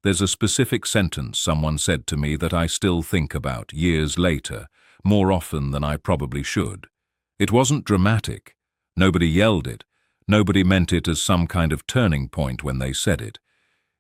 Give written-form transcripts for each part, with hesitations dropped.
There's a specific sentence someone said to me that I still think about years later, more often than I probably should. It wasn't dramatic. Nobody yelled it. Nobody meant it as some kind of turning point when they said it.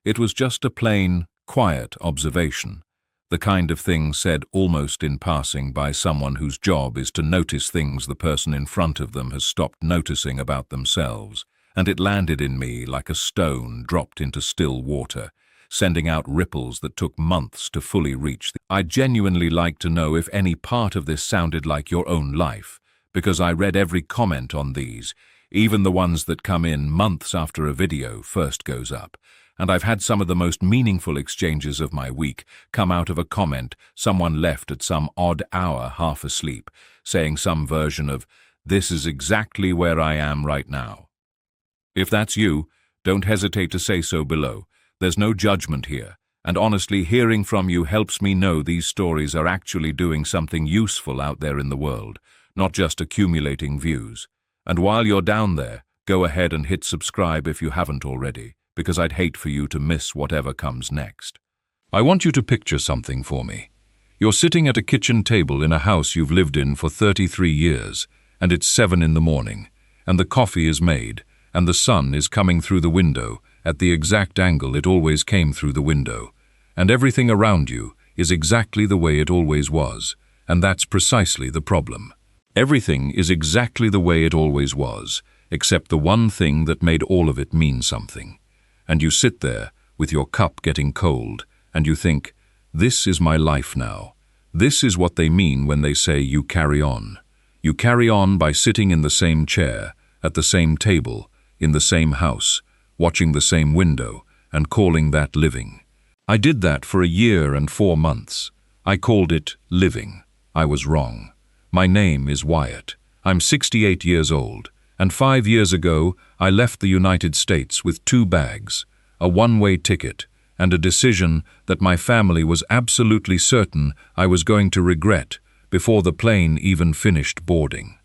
It was just a plain, quiet observation, the kind of thing said almost in passing by someone whose job is to notice things the person in front of them has stopped noticing about themselves, and it landed in me like a stone dropped into still water, sending out ripples that took months to fully reach. I'd genuinely like to know if any part of this sounded like your own life, because I read every comment on these, even the ones that come in months after a video first goes up. And I've had some of the most meaningful exchanges of my week come out of a comment someone left at some odd hour half asleep, saying some version of, "This is exactly where I am right now." If that's you, don't hesitate to say so below. There's no judgment here, and honestly, hearing from you helps me know these stories are actually doing something useful out there in the world, not just accumulating views. And while you're down there, go ahead and hit subscribe if you haven't already, because I'd hate for you to miss whatever comes next. I want you to picture something for me. You're sitting at a kitchen table in a house you've lived in for 33 years, and it's 7 in the morning, and the coffee is made, and the sun is coming through the window at the exact angle it always came through the window, and everything around you is exactly the way it always was, and that's precisely the problem. Everything is exactly the way it always was, except the one thing that made all of it mean something. And you sit there, with your cup getting cold, and you think, this is my life now. This is what they mean when they say you carry on. You carry on by sitting in the same chair, at the same table, in the same house, watching the same window, and calling that living. I did that for a year and 4 months. I called it living. I was wrong. My name is Wyatt. I'm 68 years old. And 5 years ago, I left the United States with 2 bags, a one-way ticket, and a decision that my family was absolutely certain I was going to regret before the plane even finished boarding.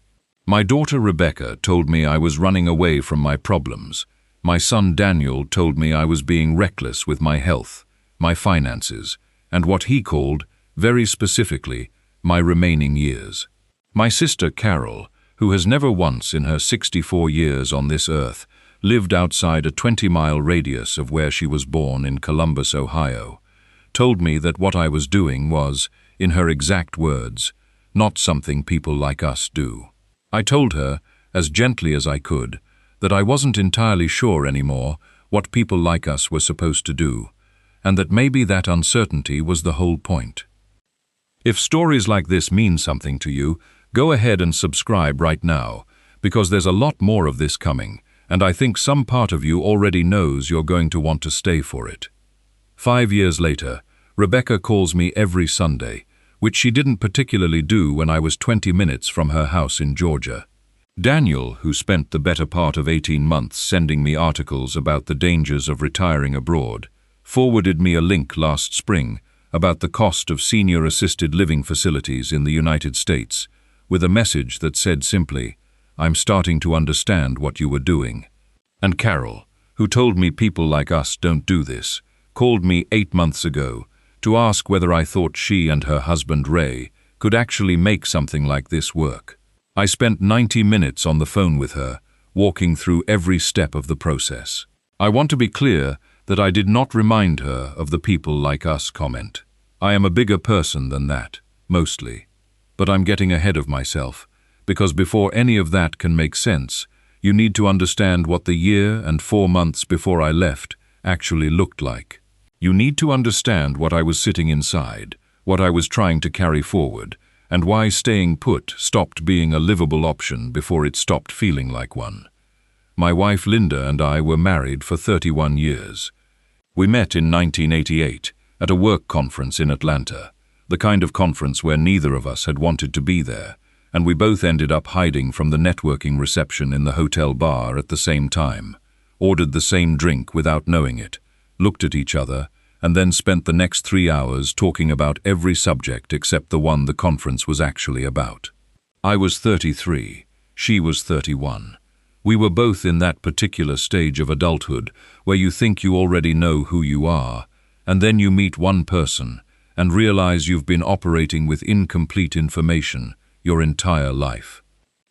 My daughter Rebecca told me I was running away from my problems. My son Daniel told me I was being reckless with my health, my finances, and what he called, very specifically, my remaining years. My sister Carol, who has never once in her 64 years on this earth lived outside a 20-mile radius of where she was born in Columbus, Ohio, told me that what I was doing was, in her exact words, not something people like us do. I told her, as gently as I could, that I wasn't entirely sure anymore what people like us were supposed to do, and that maybe that uncertainty was the whole point. If stories like this mean something to you, go ahead and subscribe right now, because there's a lot more of this coming, and I think some part of you already knows you're going to want to stay for it. 5 years later, Rebecca calls me every Sunday, which she didn't particularly do when I was 20 minutes from her house in Georgia. Daniel, who spent the better part of 18 months sending me articles about the dangers of retiring abroad, forwarded me a link last spring about the cost of senior assisted living facilities in the United States, with a message that said simply, "I'm starting to understand what you were doing." And Carol, who told me people like us don't do this, called me 8 months ago to ask whether I thought she and her husband Ray could actually make something like this work. I spent 90 minutes on the phone with her, walking through every step of the process. I want to be clear that I did not remind her of the people like us comment. I am a bigger person than that, mostly. But I'm getting ahead of myself, because before any of that can make sense, you need to understand what the year and 4 months before I left actually looked like. You need to understand what I was sitting inside, what I was trying to carry forward, and why staying put stopped being a livable option before it stopped feeling like one. My wife Linda and I were married for 31 years. We met in 1988 at a work conference in Atlanta, the kind of conference where neither of us had wanted to be there, and we both ended up hiding from the networking reception in the hotel bar at the same time, ordered the same drink without knowing it, looked at each other, and then spent the next 3 hours talking about every subject except the one the conference was actually about. I was 33, she was 31. We were both in that particular stage of adulthood where you think you already know who you are, and then you meet one person and realize you've been operating with incomplete information your entire life.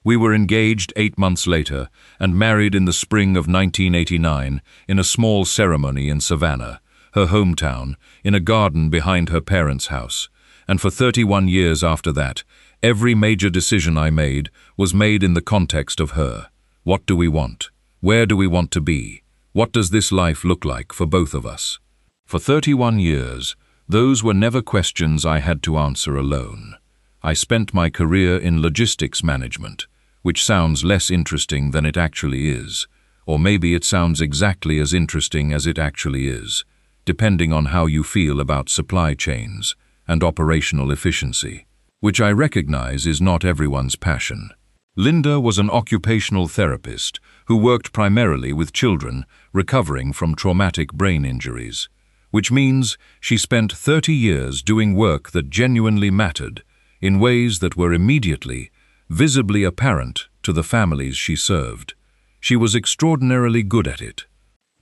We were engaged 8 months later and married in the spring of 1989 in a small ceremony in Savannah, her hometown, in a garden behind her parents' house. And for 31 years after that, every major decision I made was made in the context of her. What do we want? Where do we want to be? What does this life look like for both of us? For 31 years, those were never questions I had to answer alone. I spent my career in logistics management, which sounds less interesting than it actually is, or maybe it sounds exactly as interesting as it actually is, depending on how you feel about supply chains and operational efficiency, which I recognize is not everyone's passion. Linda was an occupational therapist who worked primarily with children recovering from traumatic brain injuries, which means she spent 30 years doing work that genuinely mattered in ways that were immediately, visibly apparent to the families she served. She was extraordinarily good at it.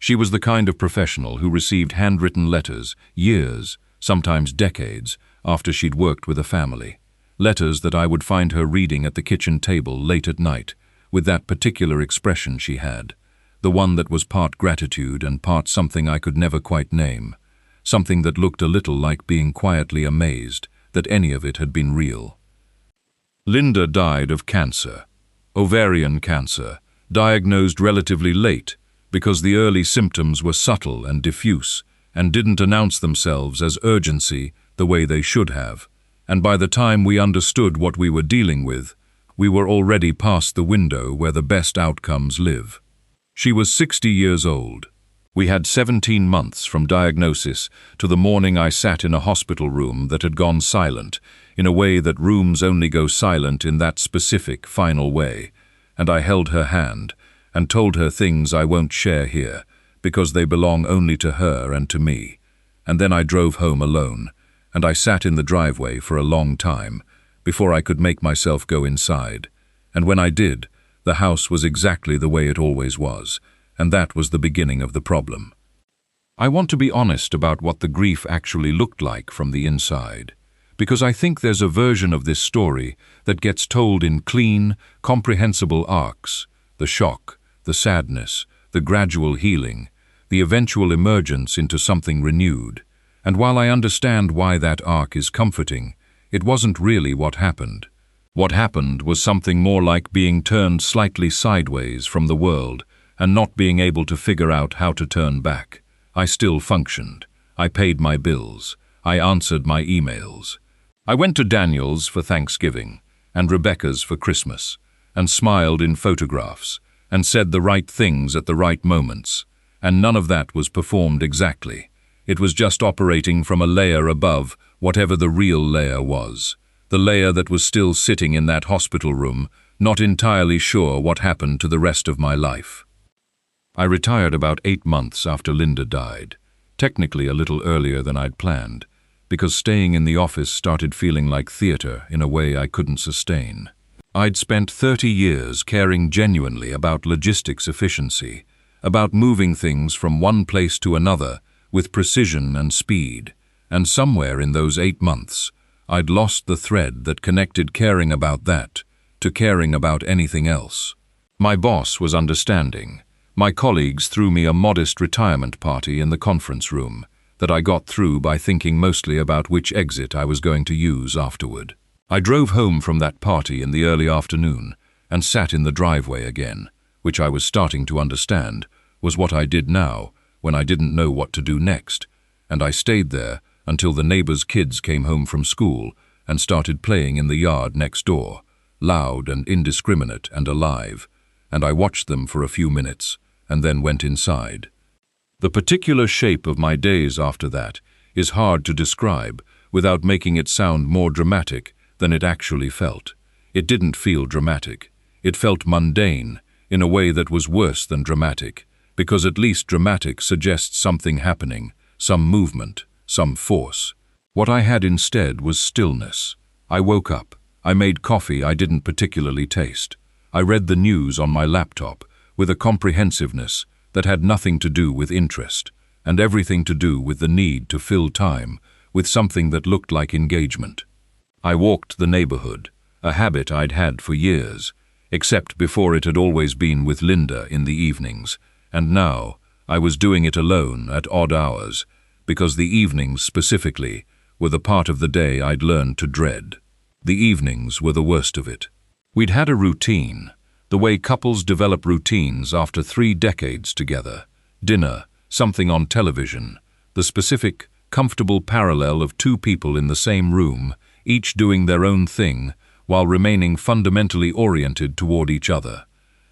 She was the kind of professional who received handwritten letters years, sometimes decades, after she'd worked with a family. Letters that I would find her reading at the kitchen table late at night, with that particular expression she had, the one that was part gratitude and part something I could never quite name, something that looked a little like being quietly amazed that any of it had been real. Linda died of cancer, ovarian cancer, diagnosed relatively late because the early symptoms were subtle and diffuse and didn't announce themselves as urgency the way they should have. And by the time we understood what we were dealing with, we were already past the window where the best outcomes live. She was 60 years old. We had 17 months from diagnosis to the morning I sat in a hospital room that had gone silent, in a way that rooms only go silent in that specific, final way, and I held her hand and told her things I won't share here, because they belong only to her and to me. And then I drove home alone, and I sat in the driveway for a long time before I could make myself go inside. And when I did, the house was exactly the way it always was, and that was the beginning of the problem. I want to be honest about what the grief actually looked like from the inside, because I think there's a version of this story that gets told in clean, comprehensible arcs: the shock, the sadness, the gradual healing, the eventual emergence into something renewed. And while I understand why that arc is comforting, it wasn't really what happened. What happened was something more like being turned slightly sideways from the world and not being able to figure out how to turn back. I still functioned. I paid my bills. I answered my emails. I went to Daniel's for Thanksgiving and Rebecca's for Christmas, and smiled in photographs and said the right things at the right moments, and none of that was performed exactly. It was just operating from a layer above whatever the real layer was, the layer that was still sitting in that hospital room, not entirely sure what happened to the rest of my life. I retired about 8 months after Linda died, technically a little earlier than I'd planned, because staying in the office started feeling like theater in a way I couldn't sustain. I'd spent 30 years caring genuinely about logistics efficiency, about moving things from one place to another with precision and speed, and somewhere in those 8 months, I'd lost the thread that connected caring about that to caring about anything else. My boss was understanding. My colleagues threw me a modest retirement party in the conference room that I got through by thinking mostly about which exit I was going to use afterward. I drove home from that party in the early afternoon and sat in the driveway again, which I was starting to understand was what I did now when I didn't know what to do next, and I stayed there until the neighbors' kids came home from school and started playing in the yard next door, loud and indiscriminate and alive, and I watched them for a few minutes and then went inside. The particular shape of my days after that is hard to describe without making it sound more dramatic than it actually felt. It didn't feel dramatic. It felt mundane in a way that was worse than dramatic, because at least dramatic suggests something happening, some movement, some force. What I had instead was stillness. I woke up. I made coffee I didn't particularly taste. I read the news on my laptop with a comprehensiveness that had nothing to do with interest, and everything to do with the need to fill time with something that looked like engagement. I walked the neighborhood, a habit I'd had for years, except before it had always been with Linda in the evenings, and now I was doing it alone at odd hours, because the evenings specifically were the part of the day I'd learned to dread. The evenings were the worst of it. We'd had a routine, the way couples develop routines after 3 decades together. Dinner, something on television, the specific, comfortable parallel of 2 people in the same room, each doing their own thing, while remaining fundamentally oriented toward each other.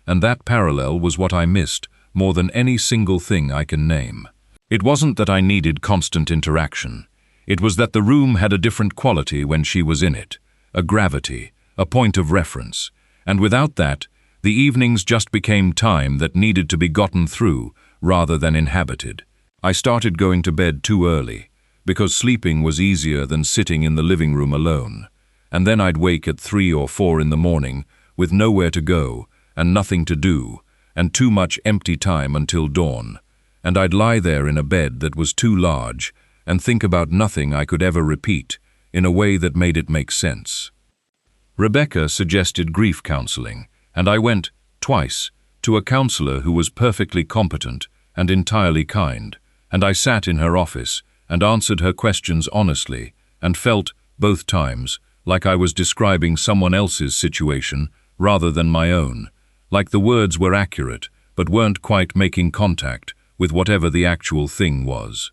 And that parallel was what I missed more than any single thing I can name. It wasn't that I needed constant interaction. It was that the room had a different quality when she was in it, a gravity, a point of reference, and without that, the evenings just became time that needed to be gotten through rather than inhabited. I started going to bed too early, because sleeping was easier than sitting in the living room alone, and then I'd wake at 3 or 4 in the morning with nowhere to go and nothing to do, and too much empty time until dawn, and I'd lie there in a bed that was too large and think about nothing I could ever repeat in a way that made it make sense. Rebecca suggested grief counseling, and I went, twice, to a counselor who was perfectly competent and entirely kind, and I sat in her office and answered her questions honestly and felt, both times, like I was describing someone else's situation rather than my own, like the words were accurate but weren't quite making contact with whatever the actual thing was.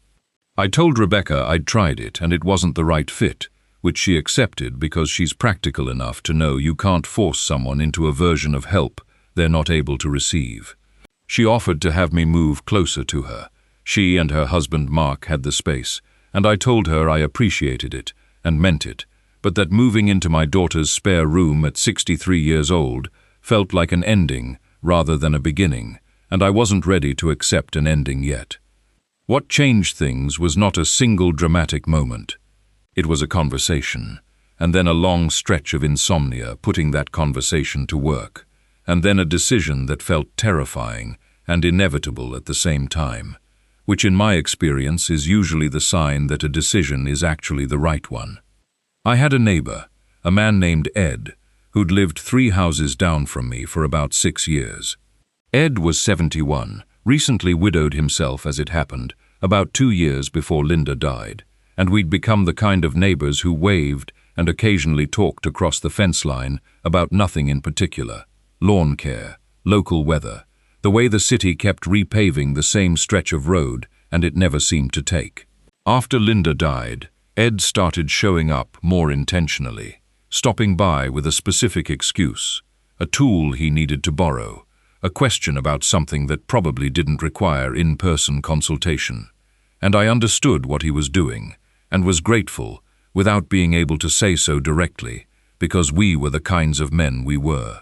I told Rebecca I'd tried it and it wasn't the right fit, which she accepted because she's practical enough to know you can't force someone into a version of help they're not able to receive. She offered to have me move closer to her. She and her husband Mark had the space, and I told her I appreciated it and meant it, but that moving into my daughter's spare room at 63 years old felt like an ending rather than a beginning, and I wasn't ready to accept an ending yet. What changed things was not a single dramatic moment. It was a conversation, and then a long stretch of insomnia putting that conversation to work, and then a decision that felt terrifying and inevitable at the same time, which in my experience is usually the sign that a decision is actually the right one. I had a neighbor, a man named Ed, who'd lived 3 houses down from me for about 6 years. Ed was 71, recently widowed himself as it happened, about 2 years before Linda died, and we'd become the kind of neighbors who waved and occasionally talked across the fence line about nothing in particular: lawn care, local weather, the way the city kept repaving the same stretch of road and it never seemed to take. After Linda died, Ed started showing up more intentionally, stopping by with a specific excuse, a tool he needed to borrow, a question about something that probably didn't require in-person consultation. And I understood what he was doing, and was grateful, without being able to say so directly, because we were the kinds of men we were.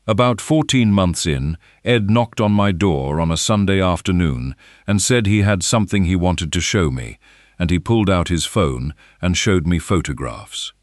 About 14 months in, Ed knocked on my door on a Sunday afternoon and said he had something he wanted to show me, and he pulled out his phone and showed me photographs.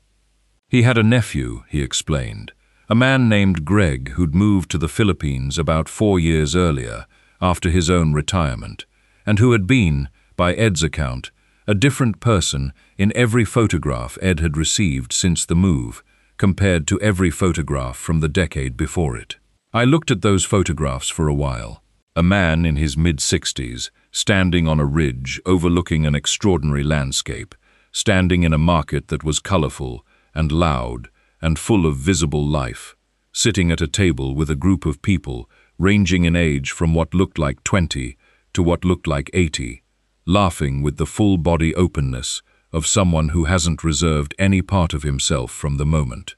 He had a nephew, he explained, a man named Greg who'd moved to the Philippines about 4 years earlier, after his own retirement, and who had been, by Ed's account, a different person in every photograph Ed had received since the move, compared to every photograph from the decade before it. I looked at those photographs for a while. A man in his mid-60s, standing on a ridge overlooking an extraordinary landscape, standing in a market that was colorful and loud and full of visible life, sitting at a table with a group of people ranging in age from what looked like 20 to what looked like 80, laughing with the full-body openness of someone who hasn't reserved any part of himself from the moment.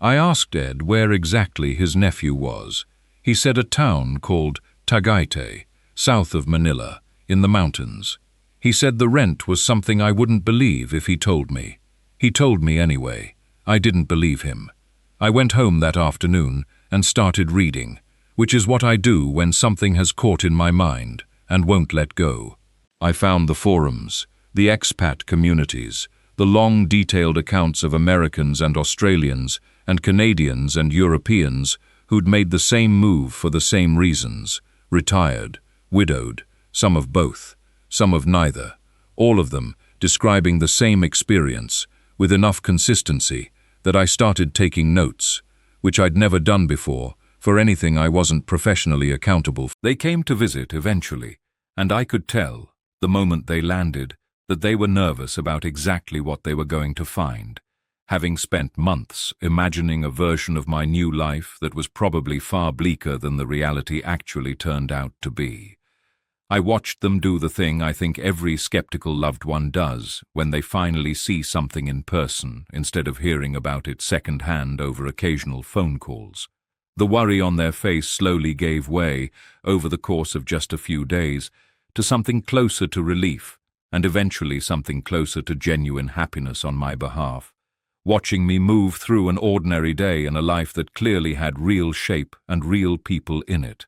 I asked Ed where exactly his nephew was. He said a town called Tagaytay, south of Manila, in the mountains. He said the rent was something I wouldn't believe if he told me. He told me anyway. I didn't believe him. I went home that afternoon and started reading, which is what I do when something has caught in my mind and won't let go. I found the forums, the expat communities, the long detailed accounts of Americans and Australians and Canadians and Europeans who'd made the same move for the same reasons, retired, widowed, some of both, some of neither, all of them describing the same experience with enough consistency that I started taking notes, which I'd never done before, for anything I wasn't professionally accountable for. They came to visit eventually, and I could tell, the moment they landed, that they were nervous about exactly what they were going to find, having spent months imagining a version of my new life that was probably far bleaker than the reality actually turned out to be. I watched them do the thing I think every skeptical loved one does when they finally see something in person instead of hearing about it second-hand over occasional phone calls. The worry on their face slowly gave way, over the course of just a few days, to something closer to relief, and eventually something closer to genuine happiness on my behalf, watching me move through an ordinary day in a life that clearly had real shape and real people in it,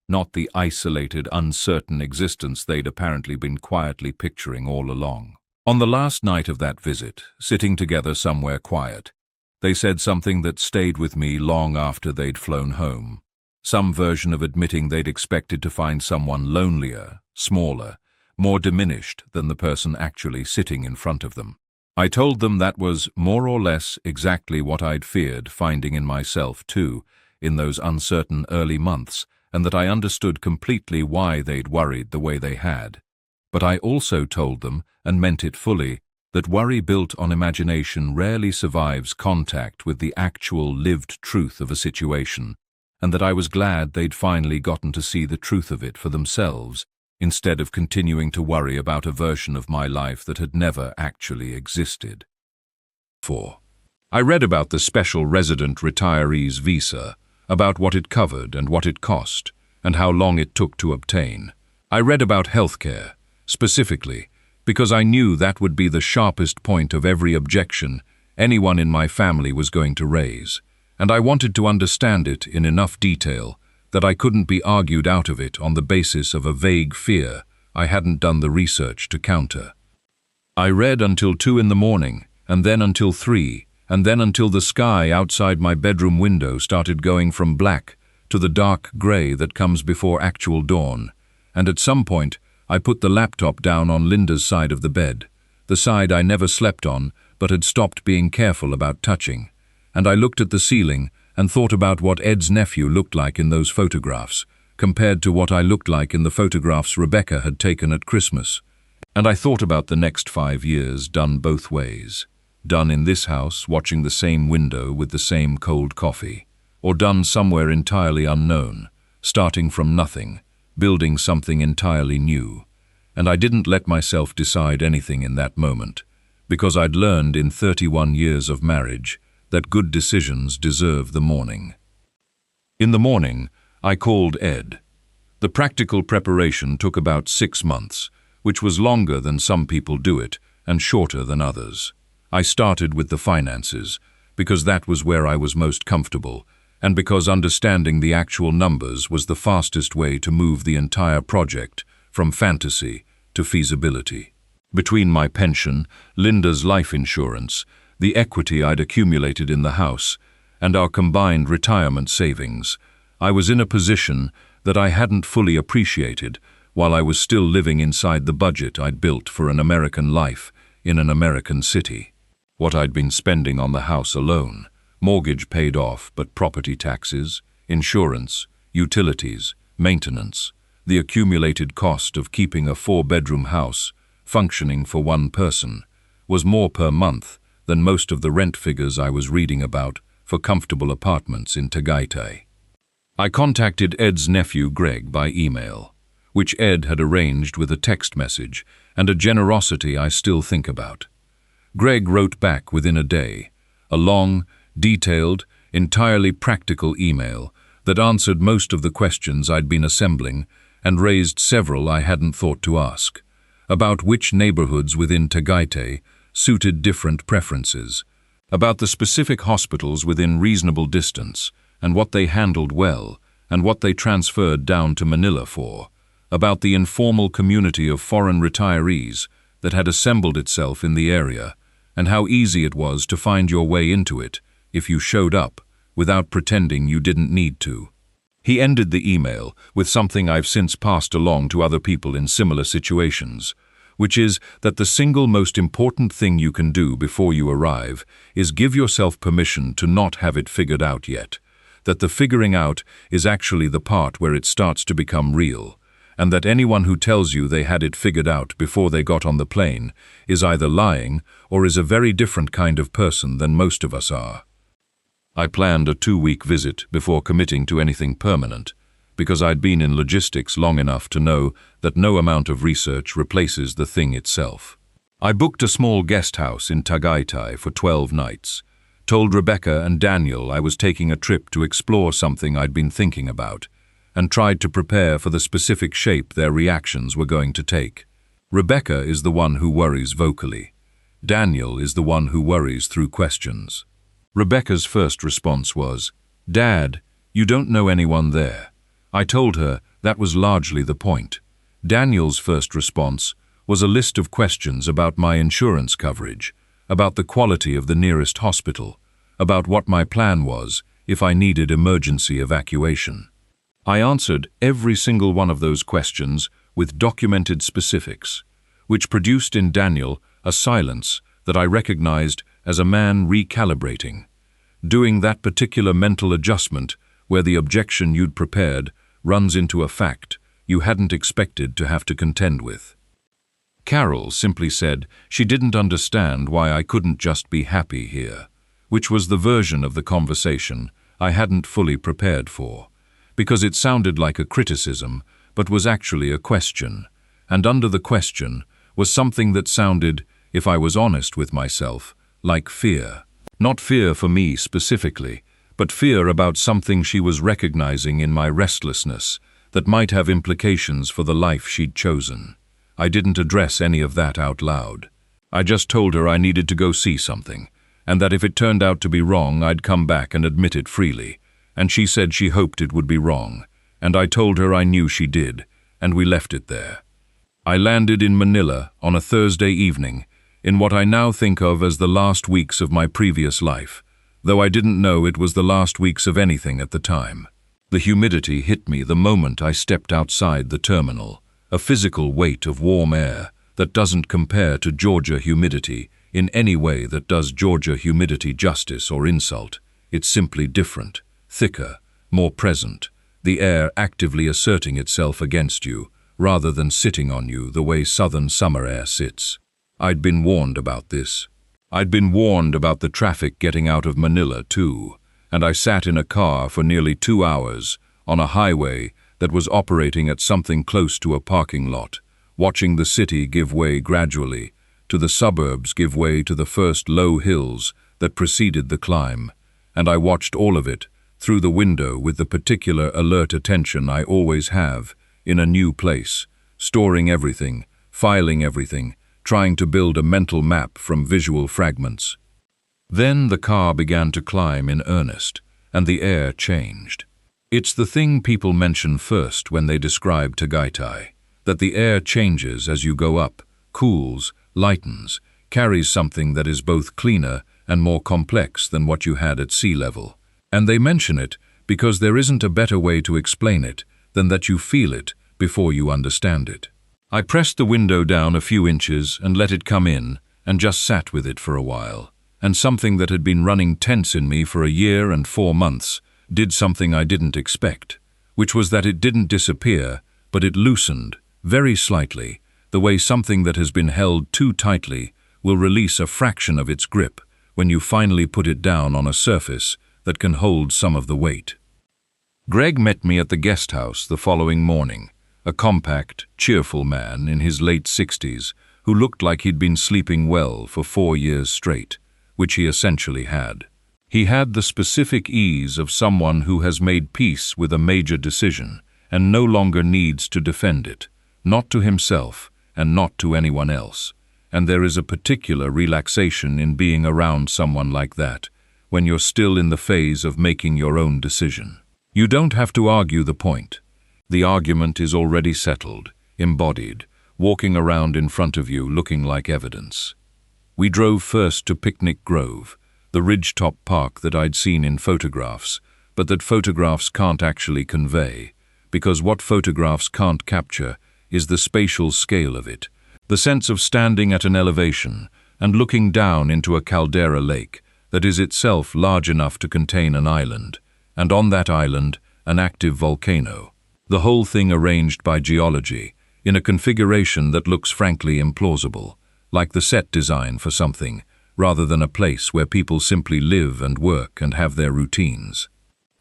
not the isolated, uncertain existence they'd apparently been quietly picturing all along. On the last night of that visit, sitting together somewhere quiet, they said something that stayed with me long after they'd flown home. Some version of admitting they'd expected to find someone lonelier, smaller, more diminished than the person actually sitting in front of them. I told them that was more or less exactly what I'd feared finding in myself too, in those uncertain early months, and that I understood completely why they'd worried the way they had. But I also told them, and meant it fully, that worry built on imagination rarely survives contact with the actual lived truth of a situation, and that I was glad they'd finally gotten to see the truth of it for themselves, instead of continuing to worry about a version of my life that had never actually existed. 4. I read about the special resident retirees visa, about what it covered and what it cost, and how long it took to obtain. I read about healthcare, specifically, because I knew that would be the sharpest point of every objection anyone in my family was going to raise, and I wanted to understand it in enough detail that I couldn't be argued out of it on the basis of a vague fear I hadn't done the research to counter. I read until 2 in the morning, and then until 3, and then until the sky outside my bedroom window started going from black to the dark grey that comes before actual dawn, and at some point I put the laptop down on Linda's side of the bed, the side I never slept on but had stopped being careful about touching, and I looked at the ceiling and thought about what Ed's nephew looked like in those photographs, compared to what I looked like in the photographs Rebecca had taken at Christmas, and I thought about the next 5 years done both ways. Done in this house, watching the same window with the same cold coffee, or done somewhere entirely unknown, starting from nothing, building something entirely new. And I didn't let myself decide anything in that moment, because I'd learned in 31 years of marriage that good decisions deserve the morning. In the morning, I called Ed. The practical preparation took about 6 months, which was longer than some people do it, and shorter than others. I started with the finances, because that was where I was most comfortable, and because understanding the actual numbers was the fastest way to move the entire project from fantasy to feasibility. Between my pension, Linda's life insurance, the equity I'd accumulated in the house, and our combined retirement savings, I was in a position that I hadn't fully appreciated while I was still living inside the budget I'd built for an American life in an American city. What I'd been spending on the house alone, mortgage paid off, but property taxes, insurance, utilities, maintenance, the accumulated cost of keeping a 4-bedroom house functioning for one person, was more per month than most of the rent figures I was reading about for comfortable apartments in Tagaytay. I contacted Ed's nephew Greg by email, which Ed had arranged with a text message and a generosity I still think about. Greg wrote back within a day, a long, detailed, entirely practical email that answered most of the questions I'd been assembling and raised several I hadn't thought to ask, about which neighborhoods within Tagaytay suited different preferences, about the specific hospitals within reasonable distance and what they handled well and what they transferred down to Manila for, about the informal community of foreign retirees that had assembled itself in the area, and how easy it was to find your way into it if you showed up without pretending you didn't need to. He ended the email with something I've since passed along to other people in similar situations, which is that the single most important thing you can do before you arrive is give yourself permission to not have it figured out yet, that the figuring out is actually the part where it starts to become real, and that anyone who tells you they had it figured out before they got on the plane is either lying or is a very different kind of person than most of us are. I planned a 2-week visit before committing to anything permanent, because I'd been in logistics long enough to know that no amount of research replaces the thing itself. I booked a small guest house in Tagaytay for 12 nights, told Rebecca and Daniel I was taking a trip to explore something I'd been thinking about, and tried to prepare for the specific shape their reactions were going to take. Rebecca is the one who worries vocally. Daniel is the one who worries through questions. Rebecca's first response was, "Dad, you don't know anyone there." I told her that was largely the point. Daniel's first response was a list of questions about my insurance coverage, about the quality of the nearest hospital, about what my plan was if I needed emergency evacuation. I answered every single one of those questions with documented specifics, which produced in Daniel a silence that I recognized as a man recalibrating, doing that particular mental adjustment where the objection you'd prepared runs into a fact you hadn't expected to have to contend with. Carol simply said she didn't understand why I couldn't just be happy here, which was the version of the conversation I hadn't fully prepared for, because it sounded like a criticism but was actually a question, and under the question was something that sounded, if I was honest with myself, like fear. Not fear for me specifically, but fear about something she was recognizing in my restlessness that might have implications for the life she'd chosen. I didn't address any of that out loud. I just told her I needed to go see something, and that if it turned out to be wrong, I'd come back and admit it freely, and she said she hoped it would be wrong, and I told her I knew she did, and we left it there. I landed in Manila on a Thursday evening, in what I now think of as the last weeks of my previous life, though I didn't know it was the last weeks of anything at the time. The humidity hit me the moment I stepped outside the terminal, a physical weight of warm air that doesn't compare to Georgia humidity in any way that does Georgia humidity justice or insult. It's simply different, thicker, more present, the air actively asserting itself against you, rather than sitting on you the way southern summer air sits. I'd been warned about this. I'd been warned about the traffic getting out of Manila too, and I sat in a car for nearly 2 hours on a highway that was operating at something close to a parking lot, watching the city give way gradually, to the suburbs give way to the first low hills that preceded the climb, and I watched all of it through the window with the particular alert attention I always have in a new place, storing everything, filing everything, trying to build a mental map from visual fragments. Then the car began to climb in earnest, and the air changed. It's the thing people mention first when they describe Tagaytay, that the air changes as you go up, cools, lightens, carries something that is both cleaner and more complex than what you had at sea level. And they mention it because there isn't a better way to explain it than that you feel it before you understand it. I pressed the window down a few inches and let it come in, and just sat with it for a while, and something that had been running tense in me for a year and 4 months did something I didn't expect, which was that it didn't disappear, but it loosened, very slightly, the way something that has been held too tightly will release a fraction of its grip when you finally put it down on a surface that can hold some of the weight. Greg met me at the guest house the following morning, a compact, cheerful man in his late 60s who looked like he'd been sleeping well for 4 years straight, which he essentially had. He had the specific ease of someone who has made peace with a major decision and no longer needs to defend it, not to himself and not to anyone else. And there is a particular relaxation in being around someone like that when you're still in the phase of making your own decision. You don't have to argue the point. The argument is already settled, embodied, walking around in front of you looking like evidence. We drove first to Picnic Grove, the ridgetop park that I'd seen in photographs, but that photographs can't actually convey, because what photographs can't capture is the spatial scale of it, the sense of standing at an elevation and looking down into a caldera lake that is itself large enough to contain an island, and on that island, an active volcano. The whole thing arranged by geology, in a configuration that looks frankly implausible, like the set design for something, rather than a place where people simply live and work and have their routines.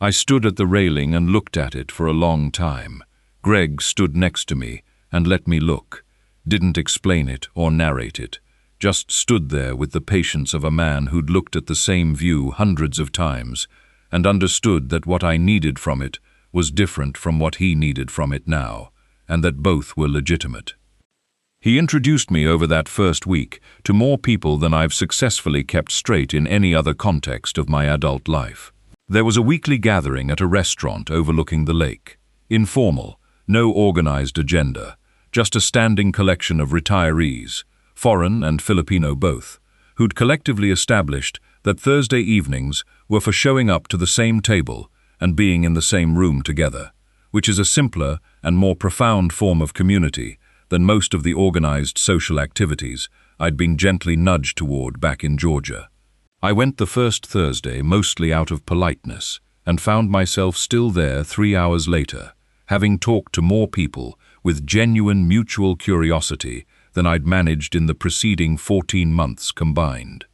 I stood at the railing and looked at it for a long time. Greg stood next to me and let me look, didn't explain it or narrate it, just stood there with the patience of a man who'd looked at the same view hundreds of times and understood that what I needed from it was different from what he needed from it now, and that both were legitimate. He introduced me over that first week to more people than I've successfully kept straight in any other context of my adult life. There was a weekly gathering at a restaurant overlooking the lake. Informal, no organized agenda, just a standing collection of retirees, foreign and Filipino both, who'd collectively established that Thursday evenings were for showing up to the same table and being in the same room together, which is a simpler and more profound form of community than most of the organized social activities I'd been gently nudged toward back in Georgia. I went the first Thursday mostly out of politeness and found myself still there 3 hours later, having talked to more people with genuine mutual curiosity than I'd managed in the preceding 14 months combined.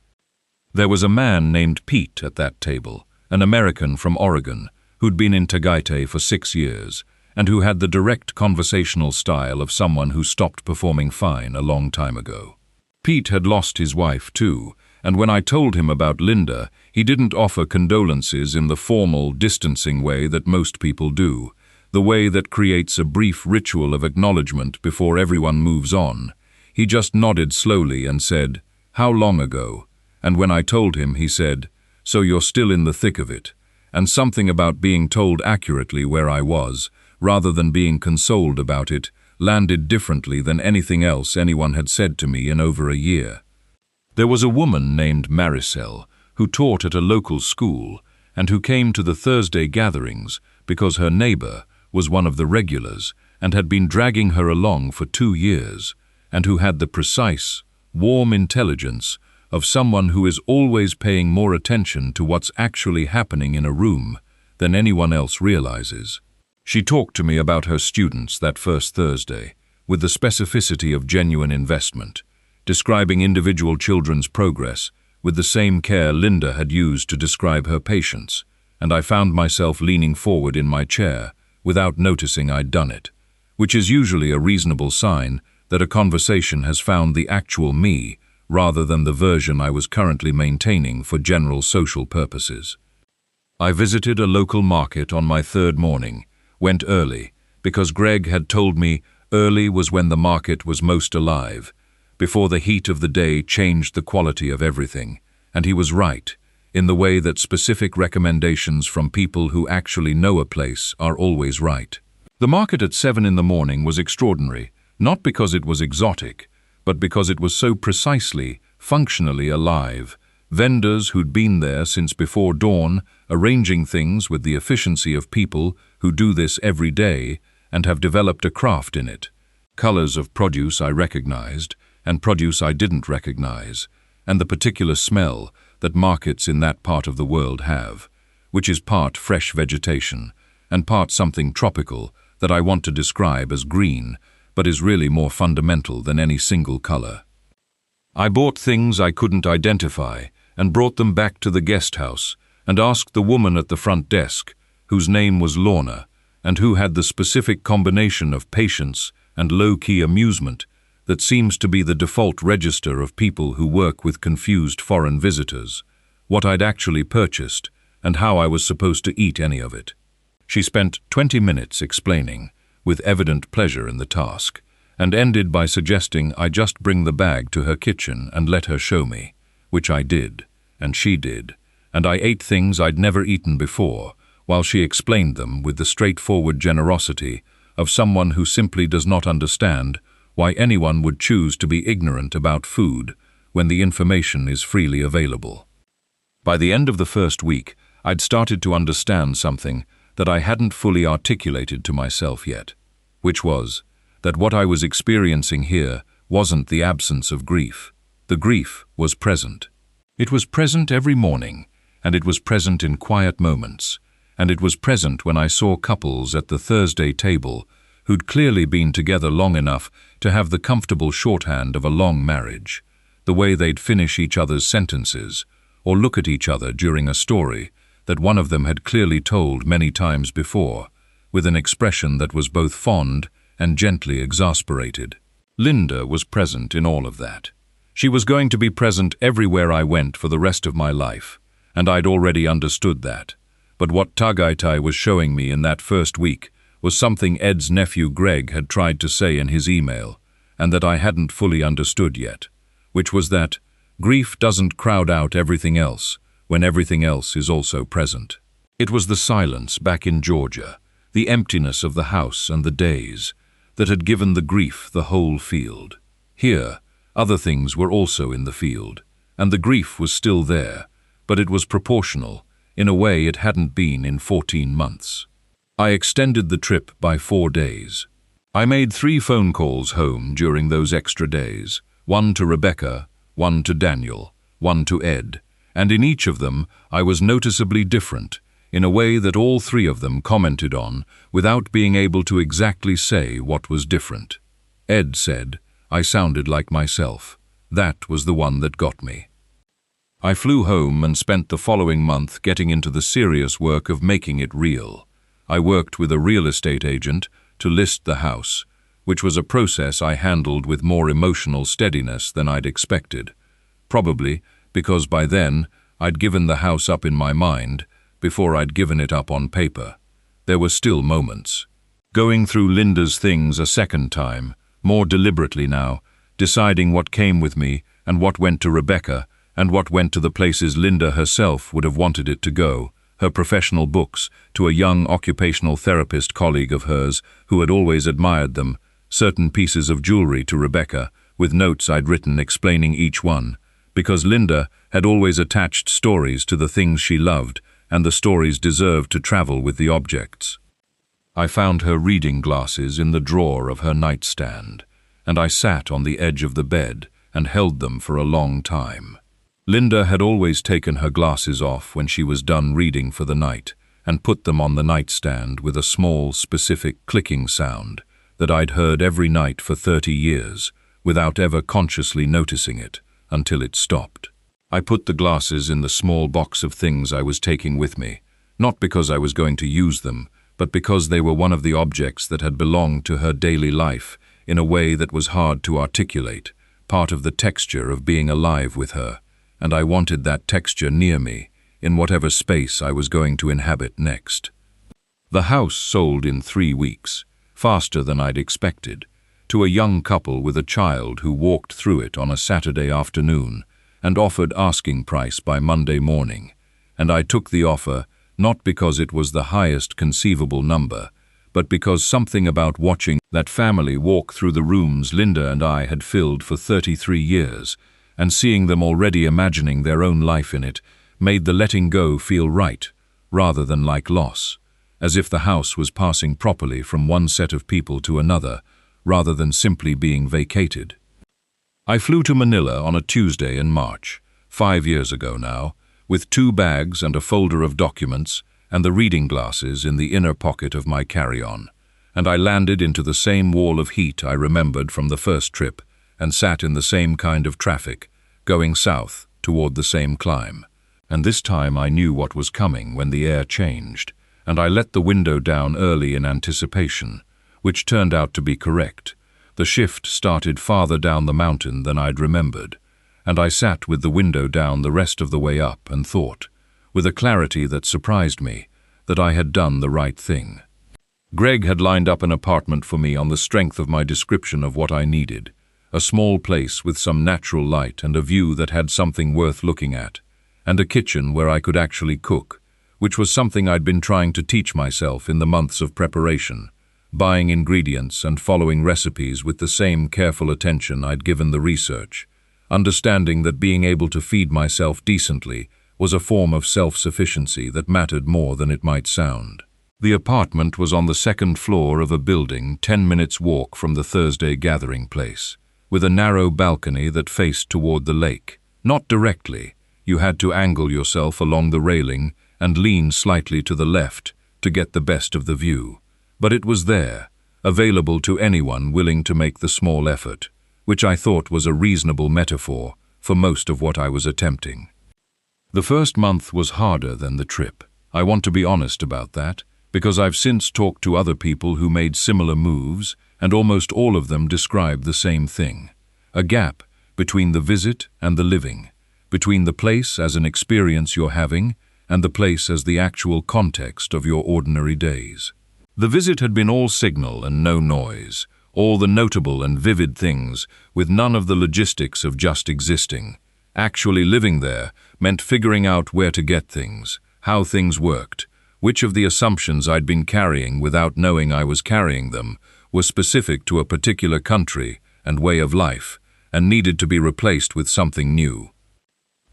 There was a man named Pete at that table, an American from Oregon, who'd been in Tagaytay for 6 years, and who had the direct conversational style of someone who stopped performing fine a long time ago. Pete had lost his wife too, and when I told him about Linda, he didn't offer condolences in the formal, distancing way that most people do, the way that creates a brief ritual of acknowledgement before everyone moves on. He just nodded slowly and said, "How long ago?" And when I told him, he said, "So you're still in the thick of it," and something about being told accurately where I was, rather than being consoled about it, landed differently than anything else anyone had said to me in over a year. There was a woman named Maricel who taught at a local school and who came to the Thursday gatherings because her neighbor was one of the regulars and had been dragging her along for 2 years, and who had the precise, warm intelligence of someone who is always paying more attention to what's actually happening in a room than anyone else realizes. She talked to me about her students that first Thursday, with the specificity of genuine investment, describing individual children's progress with the same care Linda had used to describe her patients, and I found myself leaning forward in my chair without noticing I'd done it, which is usually a reasonable sign that a conversation has found the actual me rather than the version I was currently maintaining for general social purposes. I visited a local market on my third morning, went early, because Greg had told me early was when the market was most alive, before the heat of the day changed the quality of everything, and he was right, in the way that specific recommendations from people who actually know a place are always right. The market at 7 in the morning was extraordinary, not because it was exotic, but because it was so precisely, functionally alive. Vendors who'd been there since before dawn, arranging things with the efficiency of people who do this every day and have developed a craft in it. Colors of produce I recognized, and produce I didn't recognize, and the particular smell that markets in that part of the world have, which is part fresh vegetation and part something tropical that I want to describe as green, but is really more fundamental than any single color. I bought things I couldn't identify and brought them back to the guest house and asked the woman at the front desk, whose name was Lorna, and who had the specific combination of patience and low-key amusement that seems to be the default register of people who work with confused foreign visitors, what I'd actually purchased and how I was supposed to eat any of it. She spent 20 minutes explaining, with evident pleasure in the task, and ended by suggesting I just bring the bag to her kitchen and let her show me, which I did, and she did, and I ate things I'd never eaten before, while she explained them with the straightforward generosity of someone who simply does not understand why anyone would choose to be ignorant about food when the information is freely available. By the end of the first week, I'd started to understand something that I hadn't fully articulated to myself yet, which was that what I was experiencing here wasn't the absence of grief. The grief was present. It was present every morning, and it was present in quiet moments, and it was present when I saw couples at the Thursday table who'd clearly been together long enough to have the comfortable shorthand of a long marriage, the way they'd finish each other's sentences, or look at each other during a story that one of them had clearly told many times before, with an expression that was both fond and gently exasperated. Linda was present in all of that. She was going to be present everywhere I went for the rest of my life, and I'd already understood that. But what Tagaitai was showing me in that first week was something Ed's nephew Greg had tried to say in his email, and that I hadn't fully understood yet, which was that grief doesn't crowd out everything else when everything else is also present. It was the silence back in Georgia, the emptiness of the house and the days, that had given the grief the whole field. Here, other things were also in the field, and the grief was still there, but it was proportional, in a way it hadn't been in 14 months. I extended the trip by 4 days. I made 3 phone calls home during those extra days, one to Rebecca, one to Daniel, one to Ed, and in each of them I was noticeably different, in a way that all 3 of them commented on without being able to exactly say what was different. Ed said I sounded like myself. That was the one that got me. I flew home and spent the following month getting into the serious work of making it real. I worked with a real estate agent to list the house, which was a process I handled with more emotional steadiness than I'd expected. Probably because by then I'd given the house up in my mind before I'd given it up on paper. There were still moments. Going through Linda's things a second time, more deliberately now, deciding what came with me and what went to Rebecca and what went to the places Linda herself would have wanted it to go, her professional books, to a young occupational therapist colleague of hers who had always admired them, certain pieces of jewelry to Rebecca, with notes I'd written explaining each one, because Linda had always attached stories to the things she loved, and the stories deserved to travel with the objects. I found her reading glasses in the drawer of her nightstand, and I sat on the edge of the bed and held them for a long time. Linda had always taken her glasses off when she was done reading for the night and put them on the nightstand with a small, specific clicking sound that I'd heard every night for 30 years without ever consciously noticing it until it stopped. I put the glasses in the small box of things I was taking with me, not because I was going to use them, but because they were one of the objects that had belonged to her daily life in a way that was hard to articulate, part of the texture of being alive with her, and I wanted that texture near me, in whatever space I was going to inhabit next. The house sold in 3 weeks, faster than I'd expected, to a young couple with a child who walked through it on a Saturday afternoon and offered asking price by Monday morning, and I took the offer not because it was the highest conceivable number, but because something about watching that family walk through the rooms Linda and I had filled for 33 years and seeing them already imagining their own life in it made the letting go feel right, rather than like loss, as if the house was passing properly from one set of people to another, rather than simply being vacated. I flew to Manila on a Tuesday in March, 5 years ago now, with 2 bags and a folder of documents and the reading glasses in the inner pocket of my carry-on, and I landed into the same wall of heat I remembered from the first trip and sat in the same kind of traffic, going south toward the same climb. And this time I knew what was coming when the air changed, and I let the window down early in anticipation, which turned out to be correct. The shift started farther down the mountain than I'd remembered, and I sat with the window down the rest of the way up and thought, with a clarity that surprised me, that I had done the right thing. Greg had lined up an apartment for me on the strength of my description of what I needed, a small place with some natural light and a view that had something worth looking at, and a kitchen where I could actually cook, which was something I'd been trying to teach myself in the months of preparation, buying ingredients and following recipes with the same careful attention I'd given the research, understanding that being able to feed myself decently was a form of self-sufficiency that mattered more than it might sound. The apartment was on the second floor of a building 10 minutes' walk from the Thursday gathering place, with a narrow balcony that faced toward the lake. Not directly, you had to angle yourself along the railing and lean slightly to the left to get the best of the view. But it was there, available to anyone willing to make the small effort, which I thought was a reasonable metaphor for most of what I was attempting. The first month was harder than the trip. I want to be honest about that, because I've since talked to other people who made similar moves, and almost all of them describe the same thing. A gap between the visit and the living, between the place as an experience you're having and the place as the actual context of your ordinary days. The visit had been all signal and no noise, all the notable and vivid things, with none of the logistics of just existing. Actually living there meant figuring out where to get things, how things worked, which of the assumptions I'd been carrying without knowing I was carrying them were specific to a particular country and way of life, and needed to be replaced with something new.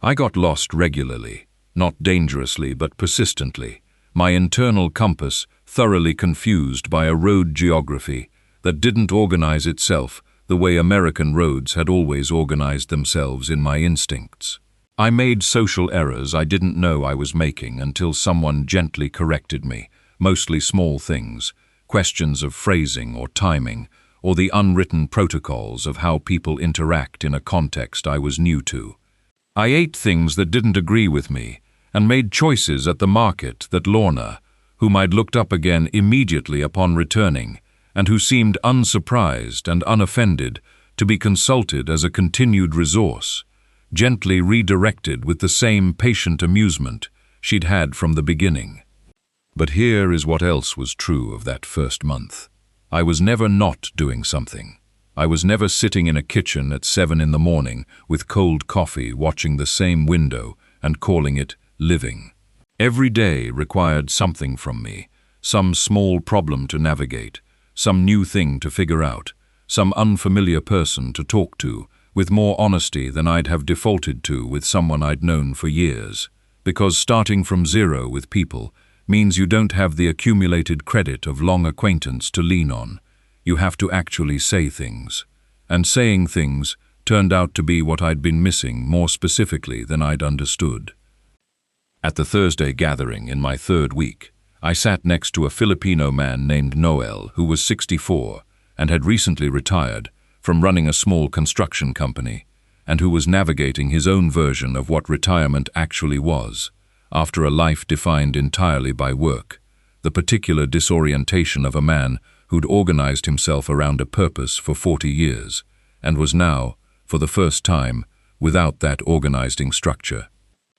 I got lost regularly, not dangerously but persistently, my internal compass thoroughly confused by a road geography that didn't organize itself the way American roads had always organized themselves in my instincts. I made social errors I didn't know I was making until someone gently corrected me, mostly small things, questions of phrasing or timing, or the unwritten protocols of how people interact in a context I was new to. I ate things that didn't agree with me, and made choices at the market that Lorna, whom I'd looked up again immediately upon returning, and who seemed unsurprised and unoffended to be consulted as a continued resource, gently redirected with the same patient amusement she'd had from the beginning. But here is what else was true of that first month. I was never not doing something. I was never sitting in a kitchen at 7 in the morning with cold coffee watching the same window and calling it living. Every day required something from me, some small problem to navigate, some new thing to figure out, some unfamiliar person to talk to, with more honesty than I'd have defaulted to with someone I'd known for years. Because starting from zero with people means you don't have the accumulated credit of long acquaintance to lean on. You have to actually say things. And saying things turned out to be what I'd been missing more specifically than I'd understood. At the Thursday gathering in my third week, I sat next to a Filipino man named Noel who was 64 and had recently retired from running a small construction company, and who was navigating his own version of what retirement actually was, after a life defined entirely by work, the particular disorientation of a man who'd organized himself around a purpose for 40 years, and was now, for the first time, without that organizing structure.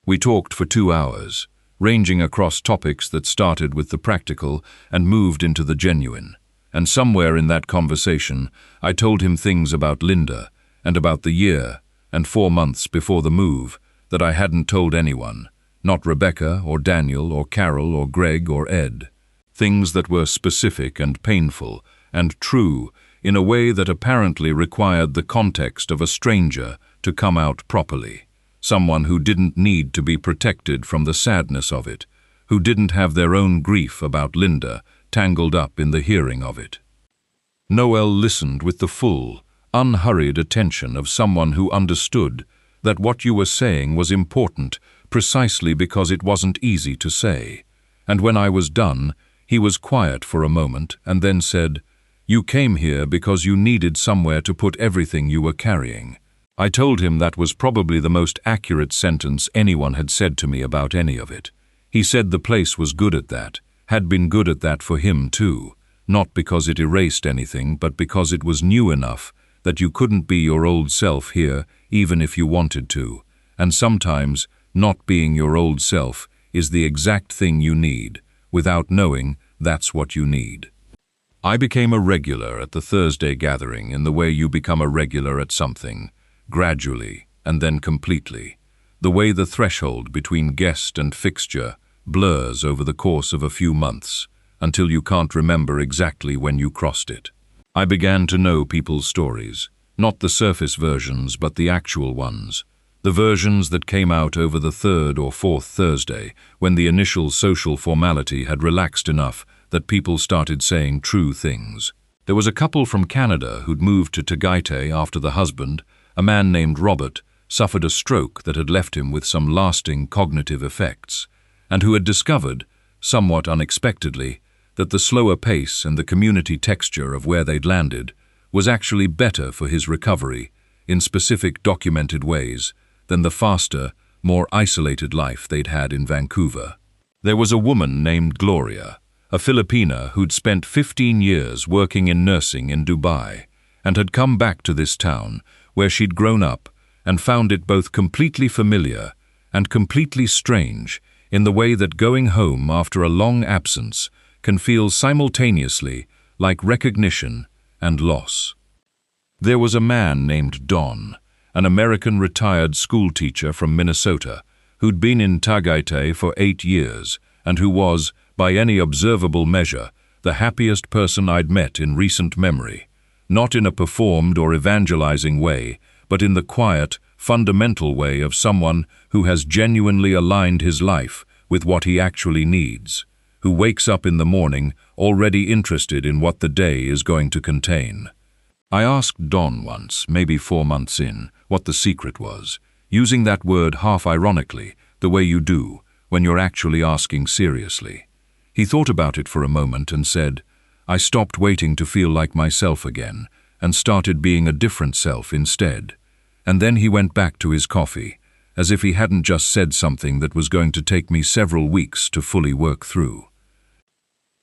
We talked for 2 hours, ranging across topics that started with the practical and moved into the genuine. And somewhere in that conversation, I told him things about Linda and about the year and 4 months before the move that I hadn't told anyone, not Rebecca or Daniel or Carol or Greg or Ed. Things that were specific and painful and true in a way that apparently required the context of a stranger to come out properly. Someone who didn't need to be protected from the sadness of it, who didn't have their own grief about Linda tangled up in the hearing of it. Noel listened with the full, unhurried attention of someone who understood that what you were saying was important precisely because it wasn't easy to say. And when I was done, he was quiet for a moment and then said, "You came here because you needed somewhere to put everything you were carrying." I told him that was probably the most accurate sentence anyone had said to me about any of it. He said the place was good at that, had been good at that for him too, not because it erased anything, but because it was new enough that you couldn't be your old self here even if you wanted to, and sometimes not being your old self is the exact thing you need, without knowing that's what you need. I became a regular at the Thursday gathering in the way you become a regular at something, gradually and then completely, the way the threshold between guest and fixture blurs over the course of a few months until you can't remember exactly when you crossed it. I began to know people's stories, not the surface versions but the actual ones, The versions that came out over the third or fourth Thursday, when the initial social formality had relaxed enough that people started saying true things. There was a couple from Canada who'd moved to Tagaytay after the husband, a man named Robert, suffered a stroke that had left him with some lasting cognitive effects, and who had discovered, somewhat unexpectedly, that the slower pace and the community texture of where they'd landed was actually better for his recovery, in specific documented ways, than the faster, more isolated life they'd had in Vancouver. There was a woman named Gloria, a Filipina who'd spent 15 years working in nursing in Dubai, and had come back to this town, where she'd grown up, and found it both completely familiar and completely strange in the way that going home after a long absence can feel simultaneously like recognition and loss. There was a man named Don, an American retired school teacher from Minnesota, who'd been in Tagaytay for 8 years and who was, by any observable measure, the happiest person I'd met in recent memory, not in a performed or evangelizing way, but in the quiet, fundamental way of someone who has genuinely aligned his life with what he actually needs, who wakes up in the morning already interested in what the day is going to contain. I asked Don once, maybe 4 months in, what the secret was, using that word half ironically, the way you do when you're actually asking seriously. He thought about it for a moment and said, "I stopped waiting to feel like myself again and started being a different self instead." And then he went back to his coffee, as if he hadn't just said something that was going to take me several weeks to fully work through.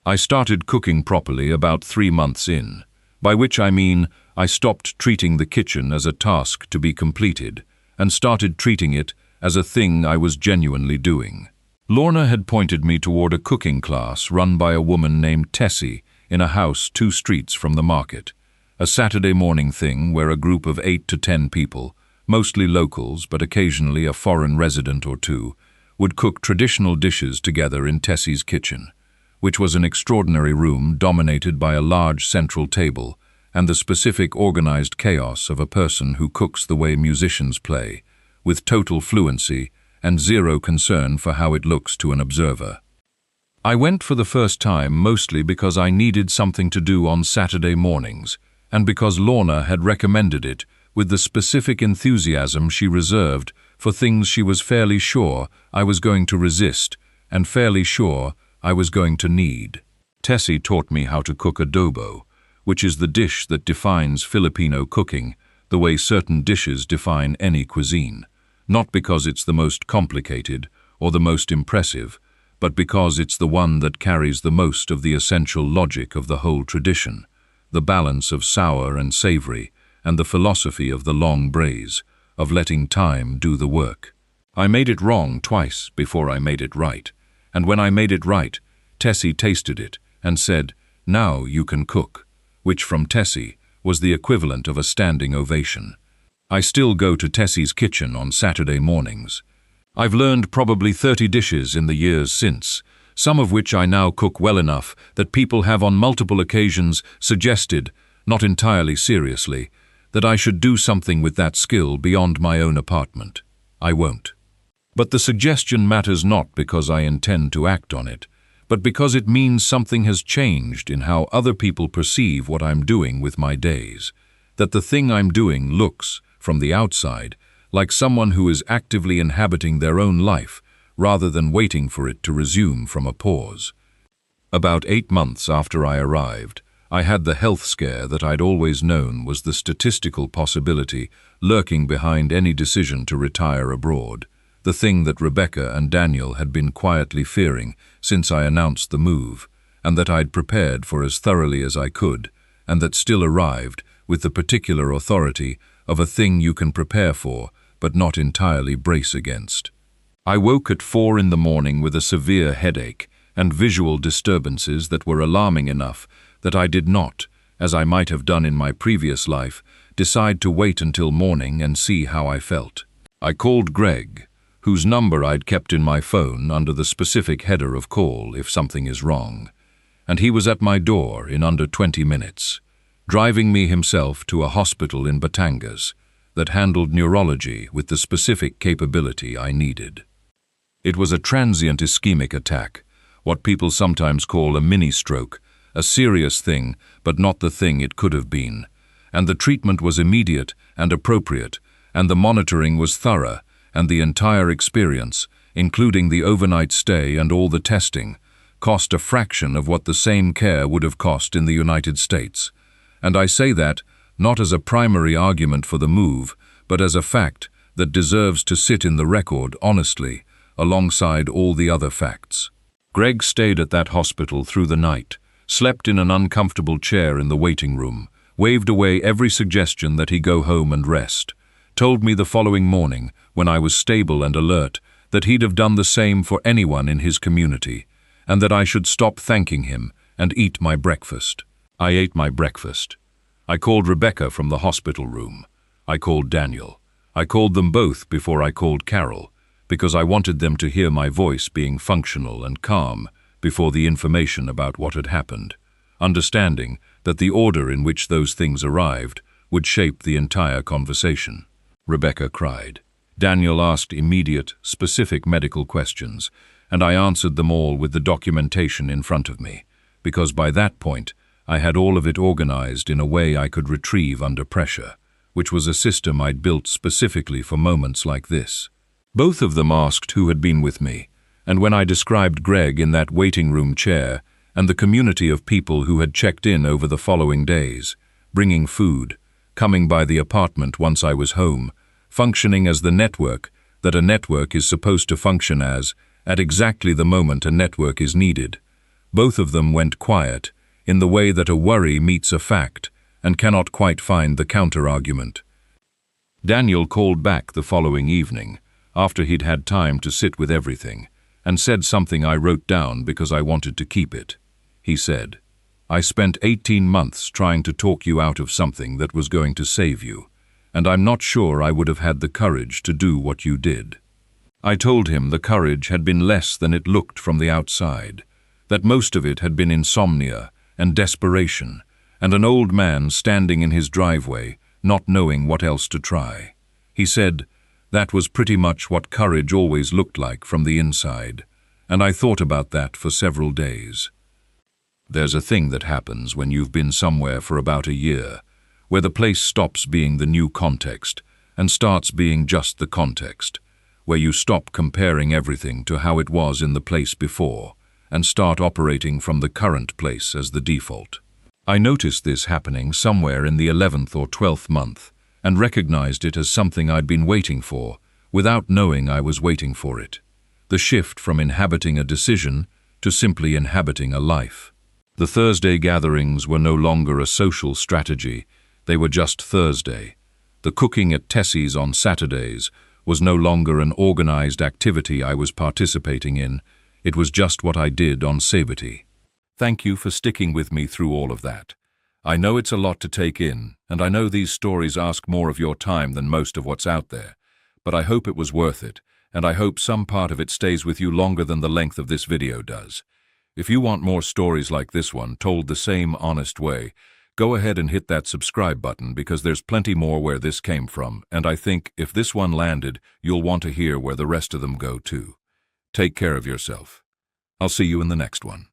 I started cooking properly about 3 months in, by which I mean I stopped treating the kitchen as a task to be completed and started treating it as a thing I was genuinely doing. Lorna had pointed me toward a cooking class run by a woman named Tessie in a house 2 streets from the market, a Saturday morning thing where a group of 8 to 10 people, mostly locals but occasionally a foreign resident or 2, would cook traditional dishes together in Tessie's kitchen, which was an extraordinary room dominated by a large central table and the specific organized chaos of a person who cooks the way musicians play, with total fluency and zero concern for how it looks to an observer. I went for the first time mostly because I needed something to do on Saturday mornings, and because Lorna had recommended it with the specific enthusiasm she reserved for things she was fairly sure I was going to resist and fairly sure I was going to need. Tessie taught me how to cook adobo, which is the dish that defines Filipino cooking, the way certain dishes define any cuisine, not because it's the most complicated or the most impressive, but because it's the one that carries the most of the essential logic of the whole tradition, the balance of sour and savory, and the philosophy of the long braise, of letting time do the work. I made it wrong twice before I made it right, and when I made it right, Tessie tasted it and said, "Now you can cook," which from Tessie was the equivalent of a standing ovation. I still go to Tessie's kitchen on Saturday mornings. I've learned probably 30 dishes in the years since, some of which I now cook well enough that people have on multiple occasions suggested, not entirely seriously, that I should do something with that skill beyond my own apartment. I won't. But the suggestion matters not because I intend to act on it, but because it means something has changed in how other people perceive what I'm doing with my days, that the thing I'm doing looks, from the outside, like someone who is actively inhabiting their own life rather than waiting for it to resume from a pause. About 8 months after I arrived, I had the health scare that I'd always known was the statistical possibility lurking behind any decision to retire abroad, the thing that Rebecca and Daniel had been quietly fearing since I announced the move, and that I'd prepared for as thoroughly as I could, and that still arrived with the particular authority of a thing you can prepare for, but not entirely brace against. I woke at 4 in the morning with a severe headache and visual disturbances that were alarming enough that I did not, as I might have done in my previous life, decide to wait until morning and see how I felt. I called Greg, whose number I'd kept in my phone under the specific header of call if something is wrong, and he was at my door in under 20 minutes, driving me himself to a hospital in Batangas, that handled neurology with the specific capability I needed. It was a transient ischemic attack, what people sometimes call a mini-stroke, a serious thing, but not the thing it could have been. And the treatment was immediate and appropriate, and the monitoring was thorough, and the entire experience, including the overnight stay and all the testing, cost a fraction of what the same care would have cost in the United States. And I say that not as a primary argument for the move, but as a fact that deserves to sit in the record honestly, alongside all the other facts. Greg stayed at that hospital through the night, slept in an uncomfortable chair in the waiting room, waved away every suggestion that he go home and rest, told me the following morning, when I was stable and alert, that he'd have done the same for anyone in his community, and that I should stop thanking him and eat my breakfast. I ate my breakfast. I called Rebecca from the hospital room. I called Daniel. I called them both before I called Carol, because I wanted them to hear my voice being functional and calm before the information about what had happened, understanding that the order in which those things arrived would shape the entire conversation. Rebecca cried. Daniel asked immediate, specific medical questions, and I answered them all with the documentation in front of me, because by that point I had all of it organized in a way I could retrieve under pressure, which was a system I'd built specifically for moments like this. Both of them asked who had been with me, and when I described Greg in that waiting room chair and the community of people who had checked in over the following days, bringing food, coming by the apartment once I was home, functioning as the network that a network is supposed to function as, at exactly the moment a network is needed, both of them went quiet, in the way that a worry meets a fact and cannot quite find the counter-argument. Daniel called back the following evening, after he'd had time to sit with everything, and said something I wrote down because I wanted to keep it. He said, "I spent 18 months trying to talk you out of something that was going to save you, and I'm not sure I would have had the courage to do what you did." I told him the courage had been less than it looked from the outside, that most of it had been insomnia and desperation, and an old man standing in his driveway, not knowing what else to try. He said, that was pretty much what courage always looked like from the inside, and I thought about that for several days. There's a thing that happens when you've been somewhere for about a year, where the place stops being the new context and starts being just the context, where you stop comparing everything to how it was in the place before and start operating from the current place as the default. I noticed this happening somewhere in the 11th or 12th month, and recognized it as something I'd been waiting for, without knowing I was waiting for it. The shift from inhabiting a decision to simply inhabiting a life. The Thursday gatherings were no longer a social strategy, they were just Thursday. The cooking at Tessie's on Saturdays was no longer an organized activity I was participating in, it was just what I did on Sabety. Thank you for sticking with me through all of that. I know it's a lot to take in, and I know these stories ask more of your time than most of what's out there, but I hope it was worth it, and I hope some part of it stays with you longer than the length of this video does. If you want more stories like this one, told the same honest way, go ahead and hit that subscribe button because there's plenty more where this came from, and I think if this one landed, you'll want to hear where the rest of them go too. Take care of yourself. I'll see you in the next one.